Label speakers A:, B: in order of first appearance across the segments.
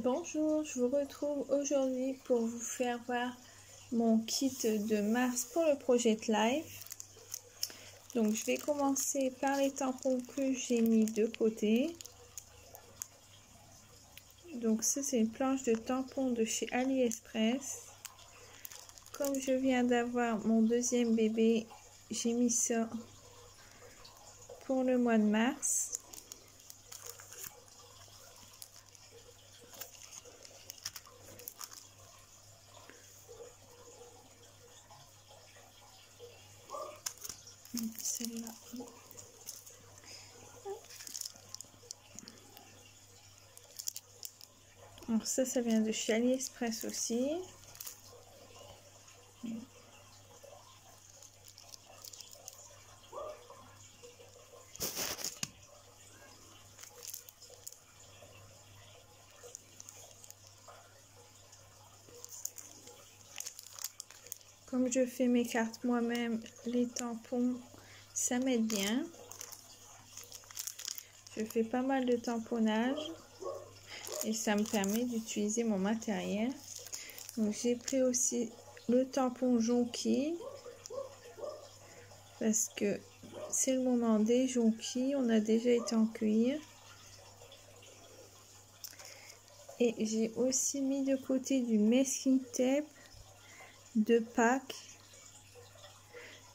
A: Bonjour, je vous retrouve aujourd'hui pour vous faire voir mon kit de mars pour le projet Life. Donc je vais commencer par les tampons que j'ai mis de côté. Donc ça c'est une planche de tampons de chez AliExpress. Comme je viens d'avoir mon deuxième bébé, j'ai mis ça pour le mois de mars. Celle-là. Alors ça vient de chez AliExpress aussi. Comme je fais mes cartes moi-même, les tampons, ça m'aide bien. Je fais pas mal de tamponnage et ça me permet d'utiliser mon matériel. Donc j'ai pris aussi le tampon jonquille parce que c'est le moment des jonquilles. On a déjà été en cuir. Et j'ai aussi mis de côté du masking tape de Pâques.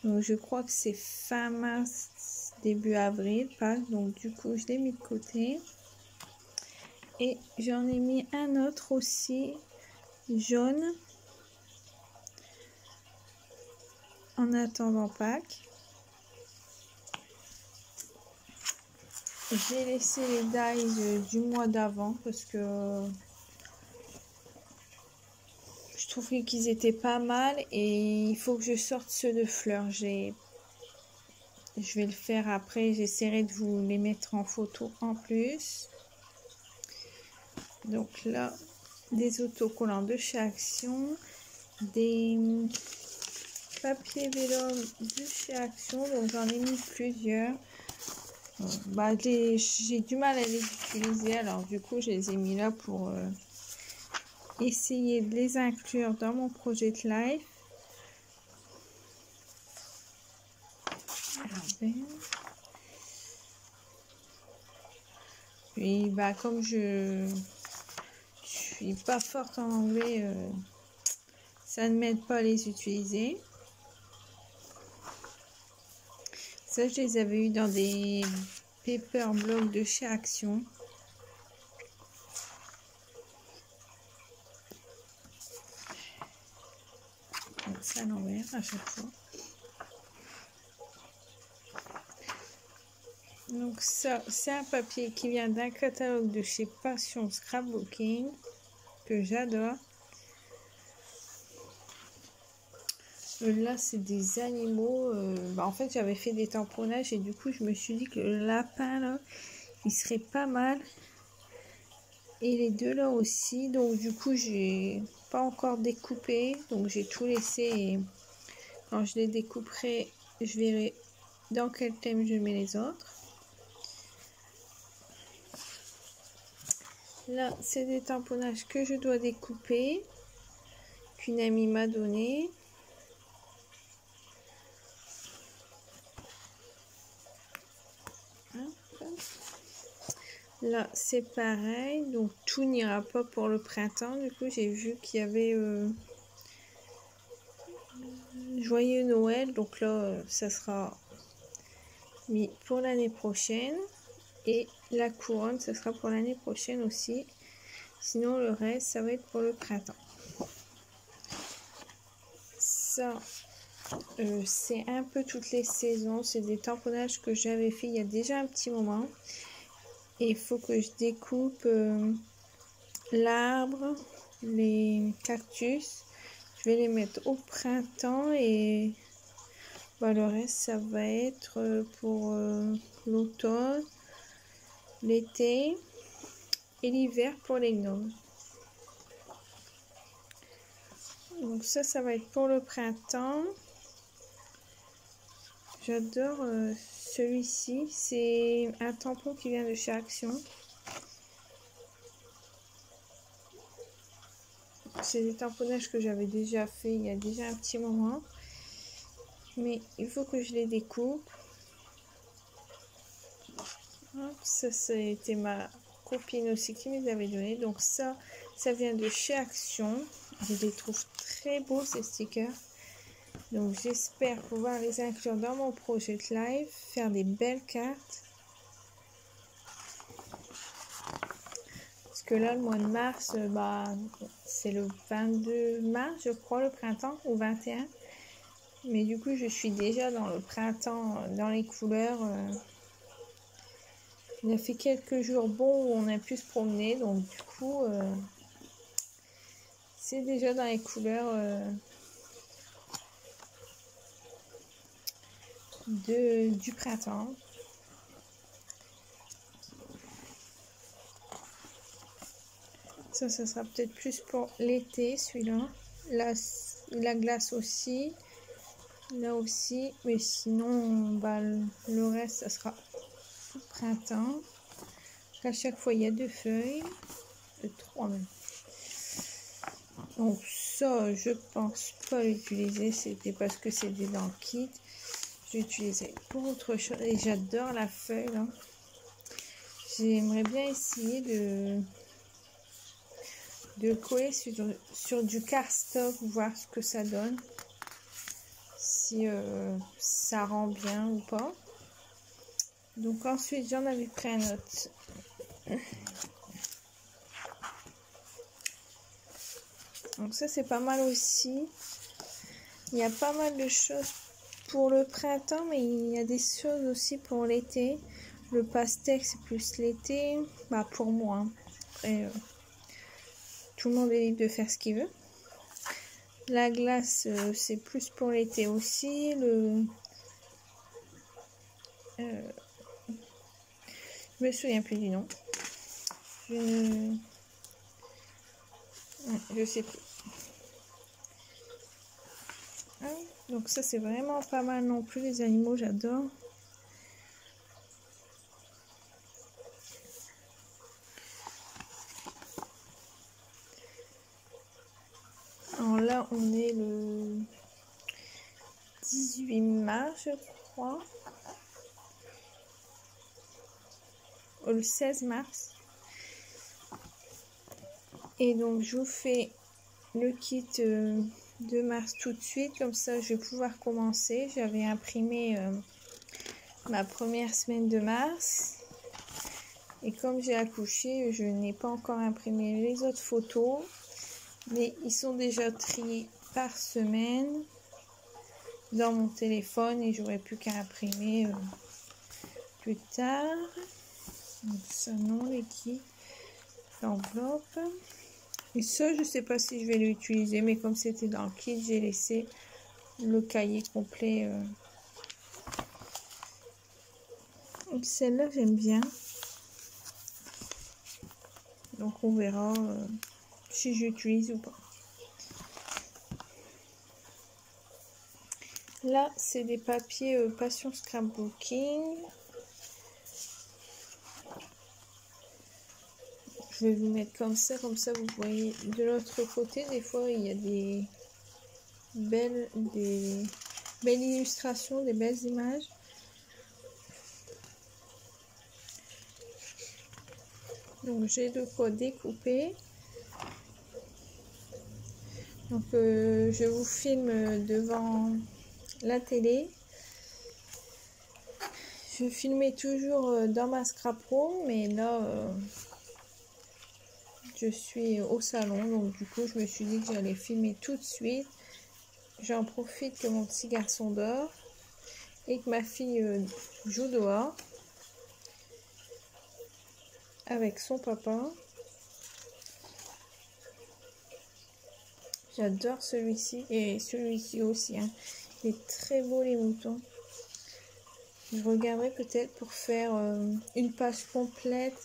A: Donc je crois que c'est fin mars, début avril, Pâques. Donc du coup je l'ai mis de côté. Et j'en ai mis un autre aussi, jaune, en attendant Pâques. J'ai laissé les dies du mois d'avant parce que je trouvais qu'ils étaient pas mal et il faut que je sorte ceux de fleurs. Je vais le faire après, j'essaierai de vous les mettre en photo en plus. Donc là, des autocollants de chez Action, des papiers vélom de chez Action, donc j'en ai mis plusieurs. Bah, j'ai du mal à les utiliser, alors du coup je les ai mis là pour essayer de les inclure dans mon projet Life. Puis bah comme je suis pas forte en anglais, ça ne m'aide pas à les utiliser. Ça je les avais eu dans des paper blocks de chez Action. Ça à l'envers à chaque fois. Donc ça, c'est un papier qui vient d'un catalogue de chez Passion Scrapbooking que j'adore. Là, c'est des animaux. En fait, j'avais fait des tamponnages et du coup, je me suis dit que le lapin là, il serait pas mal. Et les deux là aussi. Donc du coup, j'ai pas encore découpé. Donc j'ai tout laissé. Et quand je les découperai, je verrai dans quel thème je mets les autres. Là, c'est des tamponnages que je dois découper, qu'une amie m'a donné. Là, c'est pareil. Donc, tout n'ira pas pour le printemps. Du coup, j'ai vu qu'il y avait Joyeux Noël. Donc là, ça sera mis pour l'année prochaine. Et la couronne, ça sera pour l'année prochaine aussi. Sinon, le reste, ça va être pour le printemps. Ça, c'est un peu toutes les saisons. C'est des tamponnages que j'avais fait il y a déjà un petit moment. Et il faut que je découpe l'arbre, les cactus. Je vais les mettre au printemps et bah, le reste, ça va être pour l'automne, l'été et l'hiver pour les gnomes. Donc ça va être pour le printemps. J'adore celui-ci. C'est un tampon qui vient de chez Action. C'est des tamponnages que j'avais déjà fait il y a déjà un petit moment. Mais il faut que je les découpe. Hop, ça, c'était ma copine aussi qui me les avait donné. Donc ça vient de chez Action. Je les trouve très beaux ces stickers. Donc j'espère pouvoir les inclure dans mon projet de live, faire des belles cartes. Parce que là, le mois de mars, c'est le 22 mars, je crois, le printemps, ou 21. Mais du coup, je suis déjà dans le printemps, dans les couleurs. Il a fait quelques jours bons où on a pu se promener, donc du coup, c'est déjà dans les couleurs du printemps. Ça sera peut-être plus pour l'été, celui-là. Là, la glace aussi. Là aussi. Mais sinon, le reste, ça sera au printemps. À chaque fois, il y a 2 feuilles. 3 même. Donc ça, je pense pas l'utiliser. C'était parce que c'était dans le kit. Je vais l'utiliser pour autre chose. Et j'adore la feuille, là. J'aimerais bien essayer de coller sur du cardstock, voir ce que ça donne. Si ça rend bien ou pas. Donc ensuite, j'en avais pris un autre. Donc ça, c'est pas mal aussi. Il y a pas mal de choses pour le printemps, mais il y a des choses aussi pour l'été. Le pastel, c'est plus l'été. Pour moi. Hein. Après, tout le monde est libre de faire ce qu'il veut. La glace, c'est plus pour l'été aussi. Je me souviens plus du nom. Je sais plus. Donc ça, c'est vraiment pas mal non plus. Les animaux, j'adore. Alors là, on est le 18 mars, je crois. Le 16 mars. Et donc, je vous fais le kit de mars tout de suite. Comme ça, je vais pouvoir commencer. J'avais imprimé ma première semaine de mars. Et comme j'ai accouché, je n'ai pas encore imprimé les autres photos. Mais ils sont déjà triés par semaine dans mon téléphone et j'aurais plus qu'à imprimer plus tard. Donc ça non, les kits, l'enveloppe. Et ça, je sais pas si je vais l'utiliser, mais comme c'était dans le kit, j'ai laissé le cahier complet. Celle-là, j'aime bien. Donc on verra si j'utilise ou pas. Là, c'est des papiers Passion Scrapbooking. Je vais vous mettre comme ça vous voyez de l'autre côté. Des fois, il y a des belles illustrations, des belles images. Donc, j'ai de quoi découper. Donc, je vous filme devant la télé. Je filmais toujours dans ma Scrap Pro, mais là, je suis au salon. Donc, du coup, je me suis dit que j'allais filmer tout de suite. J'en profite que mon petit garçon dort et que ma fille joue dehors avec son papa. J'adore celui-ci et celui-ci aussi. Hein. Il est très beau, les moutons. Je regarderai peut-être pour faire une page complète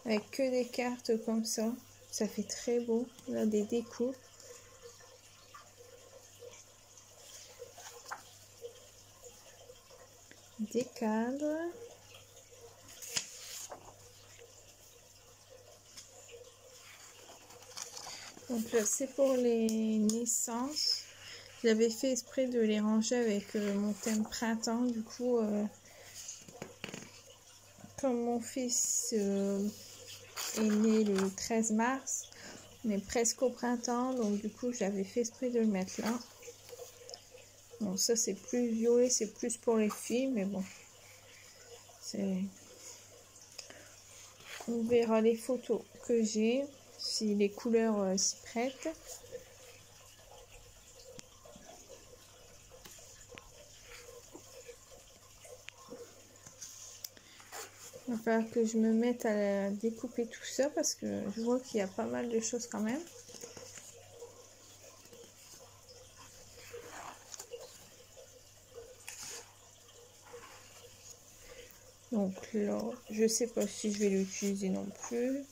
A: avec que des cartes comme ça. Ça fait très beau. Là, des découpes. Des cadres. Donc là, c'est pour les naissances. J'avais fait exprès de les ranger avec mon thème printemps. Du coup, comme mon fils est né le 13 mars, on est presque au printemps. Donc du coup, j'avais fait exprès de le mettre là. Bon, ça c'est plus violet, c'est plus pour les filles, mais bon. On verra les photos que j'ai, si les couleurs s'y prêtent. Il va falloir que je me mette à découper tout ça parce que je vois qu'il y a pas mal de choses quand même. Donc là, je sais pas si je vais l'utiliser non plus.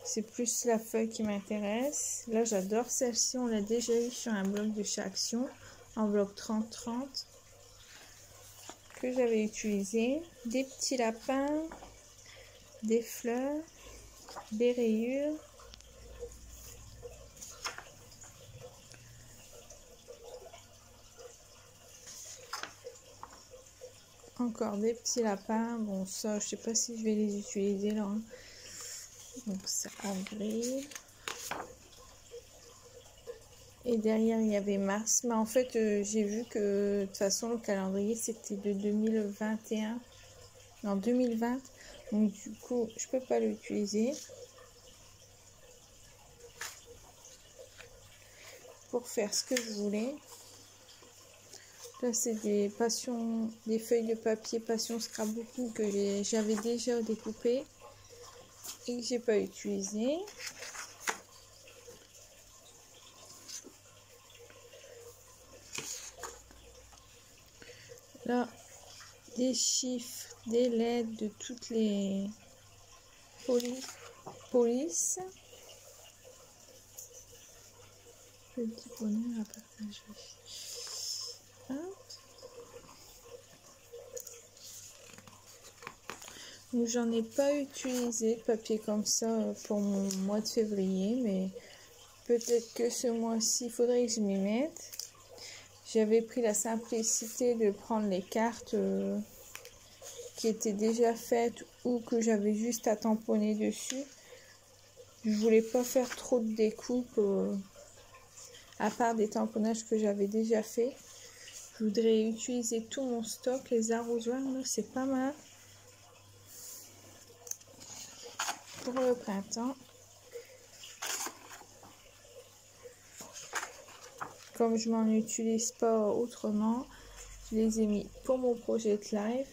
A: C'est plus la feuille qui m'intéresse. Là, j'adore celle-ci. On l'a déjà eu sur un bloc de chez Action, en bloc 30-30, que j'avais utilisé. Des petits lapins, des fleurs, des rayures. Encore des petits lapins. Bon, ça, je sais pas si je vais les utiliser là. Hein. Donc, c'est avril. Et derrière, il y avait mars. Mais en fait, j'ai vu que de toute façon, le calendrier, c'était de 2021. Non, 2020. Donc, du coup, je peux pas l'utiliser. Pour faire ce que je voulais. Là, c'est des feuilles de papier passion scrapbooking que j'avais déjà découpé et que j'ai pas utilisé. Là, des chiffres, des lettres de toutes les polices. Petit bonheur à partager. Donc j'en ai pas utilisé de papier comme ça pour mon mois de février, mais peut-être que ce mois-ci, il faudrait que je m'y mette. J'avais pris la simplicité de prendre les cartes qui étaient déjà faites ou que j'avais juste à tamponner dessus. Je voulais pas faire trop de découpe à part des tamponnages que j'avais déjà fait. Je voudrais utiliser tout mon stock. Les arrosoirs, c'est pas mal pour le printemps. Comme je m'en utilise pas autrement, je les ai mis pour mon projet de live.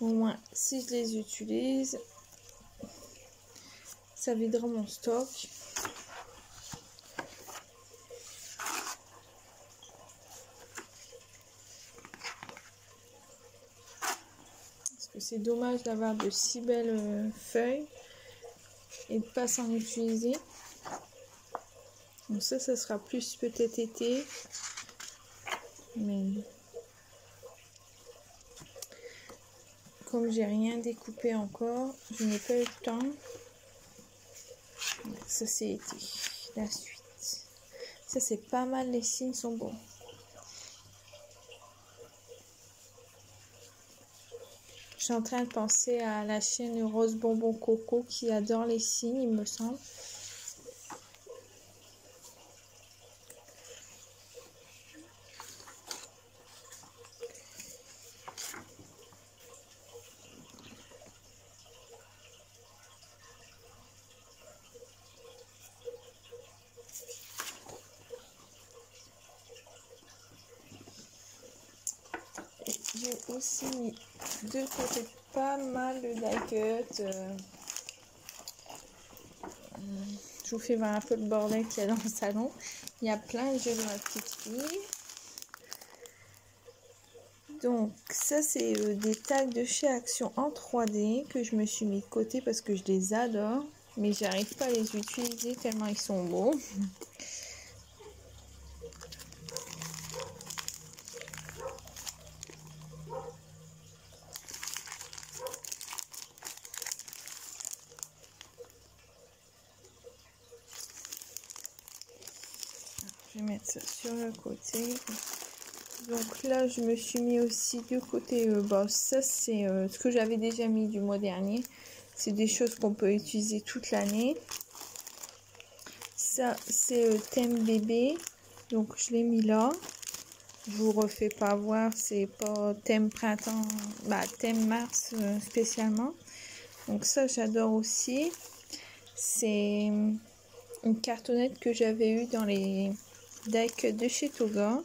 A: Au moins, si je les utilise, ça videra mon stock. Parce que c'est dommage d'avoir de si belles feuilles et de pas s'en utiliser. Donc ça sera plus peut-être été. Mais comme j'ai rien découpé encore, je n'ai pas eu le temps. Ça c'est été. La suite. Ça c'est pas mal, les signes sont bons. Je suis en train de penser à la chaîne Rose Bonbon Coco qui adore les signes, il me semble. J'ai aussi mis de côté pas mal de die-cut. Je vous fais voir un peu le bordel qu'il y a dans le salon. Il y a plein de jeux de ma petite fille. Donc ça c'est des tags de chez Action en 3D que je me suis mis de côté parce que je les adore. Mais j'arrive pas à les utiliser tellement ils sont beaux. Je vais mettre ça sur le côté. Donc là, je me suis mis aussi du côté, ça c'est ce que j'avais déjà mis du mois dernier. C'est des choses qu'on peut utiliser toute l'année. Ça, c'est thème bébé. Donc je l'ai mis là. Je vous refais pas voir, c'est pas thème printemps, thème mars spécialement. Donc ça, j'adore aussi. C'est une cartonnette que j'avais eue dans les decks de chez Toga.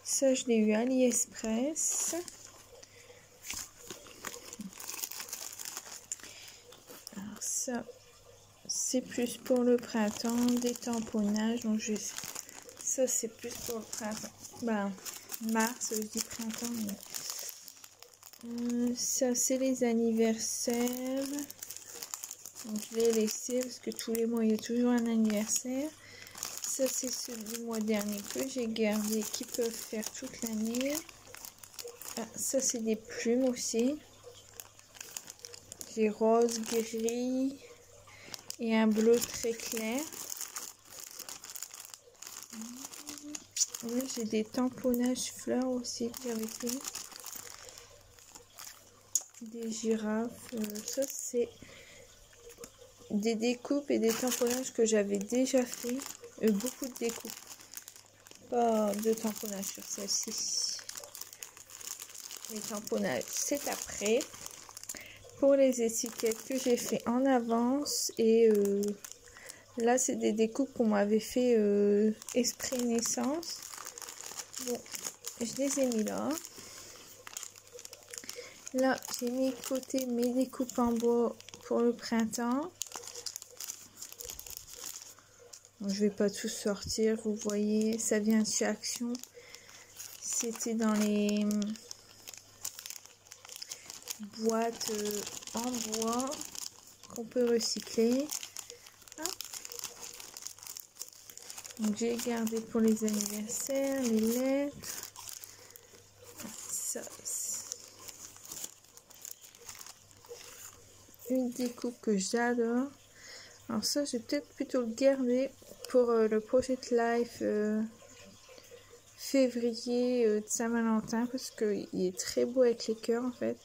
A: Ça, je l'ai eu à AliExpress. Alors ça, c'est plus pour le printemps, des tamponnages. Donc ça, c'est plus pour le printemps. Mars, je dis printemps. Mais... ça, c'est les anniversaires. Donc, je l'ai laissé parce que tous les mois, il y a toujours un anniversaire. Ça, c'est ceux du mois dernier que j'ai gardé, qui peuvent faire toute l'année. Ah, ça, c'est des plumes aussi. J'ai rose, gris et un bleu très clair. Là, j'ai des tamponnages fleurs aussi que j'avais fait. Des girafes. Ça, c'est des découpes et des tamponnages que j'avais déjà fait. Beaucoup de découpes. Pas de tamponnage sur celle-ci. Les tamponnages, c'est après. Pour les étiquettes que j'ai fait en avance. Et là, c'est des découpes qu'on m'avait fait Esprit Naissance. Bon, je les ai mis là. Là, j'ai mis de côté mes découpes en bois pour le printemps. Bon, je vais pas tout sortir, vous voyez, ça vient de chez Action. C'était dans les boîtes en bois qu'on peut recycler. Ah. Donc j'ai gardé pour les anniversaires, les lettres. Ça, une découpe que j'adore. Alors ça, je vais peut-être plutôt le garder pour le Project Life février de Saint-Valentin, parce qu'il est très beau avec les cœurs en fait.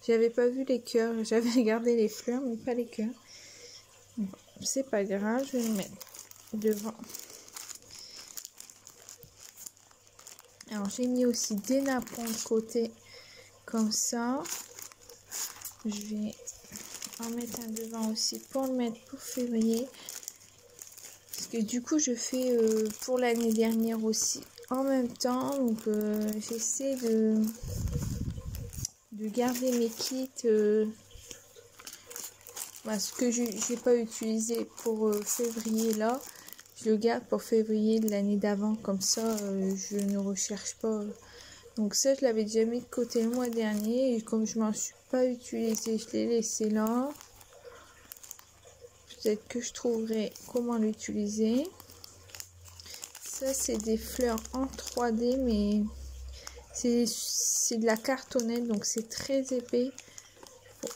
A: J'avais pas vu les cœurs, j'avais gardé les fleurs mais pas les cœurs. Bon, c'est pas grave, je vais le mettre devant. Alors j'ai mis aussi des napperons de côté comme ça. Je vais en mettre un devant aussi pour le mettre pour février. Parce que du coup je fais pour l'année dernière aussi en même temps. Donc j'essaie de garder mes kits. Ce que j'ai pas utilisé pour février là. Je le garde pour février de l'année d'avant. Comme ça je ne recherche pas. Donc ça, je l'avais déjà mis de côté le mois dernier. Et comme je m'en suis pas utilisé, je l'ai laissé là. Peut-être que je trouverai comment l'utiliser. Ça, c'est des fleurs en 3D, mais c'est de la cartonnette, donc c'est très épais. Bon,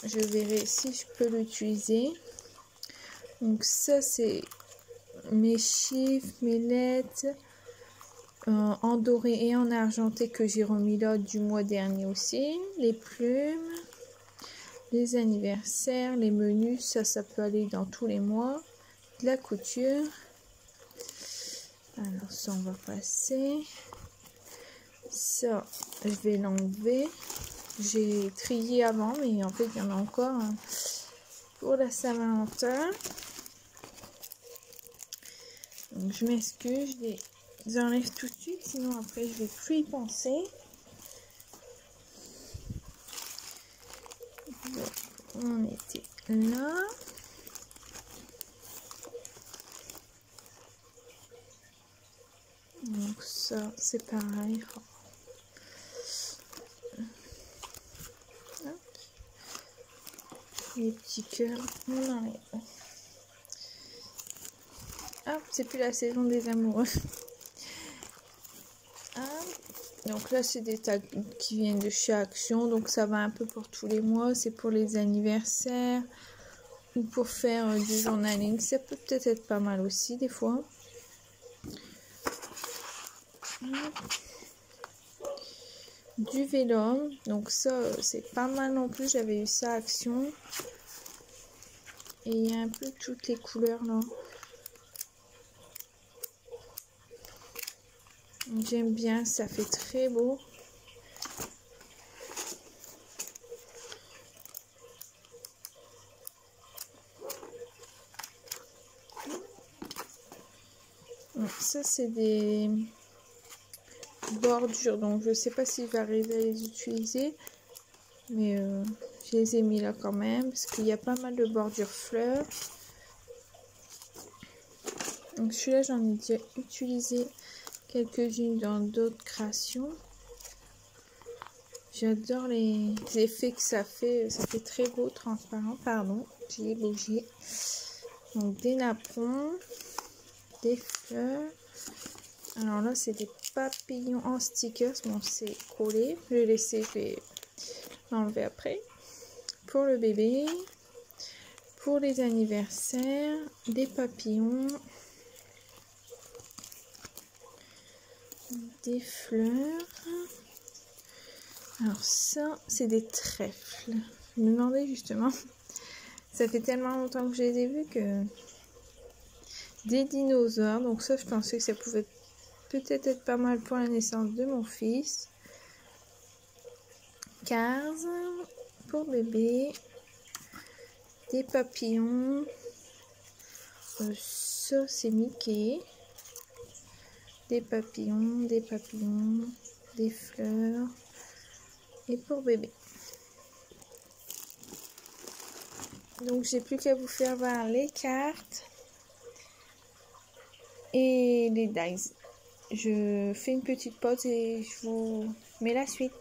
A: je verrai si je peux l'utiliser. Donc ça, c'est mes chiffres, mes lettres. En doré et en argenté que j'ai remis là du mois dernier aussi. Les plumes, les anniversaires, les menus, ça peut aller dans tous les mois. De la couture. Alors ça, on va passer. Ça, je vais l'enlever. J'ai trié avant, mais en fait, il y en a encore pour la Saint-Valentin. Donc je m'excuse, je les enlève tout de suite, sinon après je vais plus y penser. Donc, on était là. Donc ça, c'est pareil. Hop. Les petits cœurs, on enlève. Hop, c'est plus la saison des amoureux. Donc là, c'est des tags qui viennent de chez Action. Donc ça va un peu pour tous les mois. C'est pour les anniversaires ou pour faire du journaling. Ça peut peut-être être pas mal aussi des fois. Du vélum, donc ça c'est pas mal non plus, j'avais eu ça à Action. Et il y a un peu toutes les couleurs là. J'aime bien, ça fait très beau. Ça c'est des bordures, donc je sais pas si je vais arriver à les utiliser, mais je les ai mis là quand même parce qu'il y a pas mal de bordures fleurs. Donc celui-là j'en ai déjà utilisé quelques-unes dans d'autres créations. J'adore les effets que ça fait très beau, transparent, pardon, j'ai bougé. Donc des napperons, des fleurs. Alors là c'est des papillons en stickers, bon c'est collé, je vais laisser, je vais l'enlever après. Pour le bébé, pour les anniversaires, des papillons, des fleurs. Alors ça c'est des trèfles. Je me demandais justement, ça fait tellement longtemps que je les ai vus que... Des dinosaures, donc ça je pensais que ça pouvait peut-être être pas mal pour la naissance de mon fils. 15 pour bébé. Des papillons. Ça c'est Mickey. Des papillons, des fleurs. Et pour bébé. Donc j'ai plus qu'à vous faire voir les cartes. Et les dies. Je fais une petite pause et je vous mets la suite.